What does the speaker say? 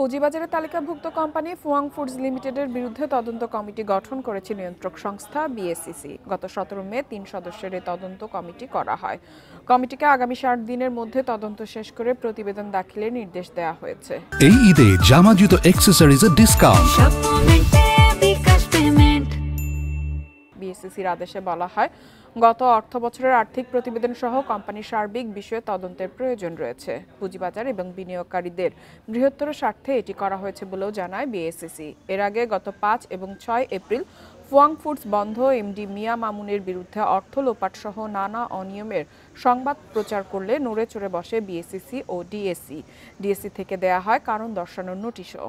পুঁজিবাজারে তালিকাভুক্ত company Fu-Wang foods লিমিটেডের বিরুদ্ধে তদন্ত কমিটি গঠন করেছে নিয়ন্ত্রক সংস্থা বিএসইসি। গত 17 মে 3 সদস্যের এই তদন্ত কমিটি করা হয়। কমিটিকে আগামী 60 দিনের মধ্যে তদন্ত শেষ করে প্রতিবেদন দাখিলের নির্দেশ দেওয়া হয়েছে। এই ঈদে জামা জুতো অ্যাক্সেসরিজের ডিসকাউন্ট। বিএসইসির আদেশে বলা হয়, গত অর্থ বছরের আর্থিক প্রতিবেদন সহ কোম্পানির সার্বিক বিষয়ে তদন্তের প্রয়োজন রয়েছে। পুঁজিবাজার এবং বিনিয়োগকারীদের বৃহত্তর স্বার্থে এটি করা হয়েছে বলেও জানায় বিএসইসি। এর আগে গত 5 এবং 6 এপ্রিল ফুয়াং ফুডস বন্ধ এমডি মিয়া মামুনের বিরুদ্ধে অর্থ লোপাট সহ নানা অনিয়মের সংবাদ প্রচার করলে নড়ে চড়ে বসে বিএসইসি ও ডিএসসি থেকে দেয়া হয় কারণ দর্শানোর নোটিশও।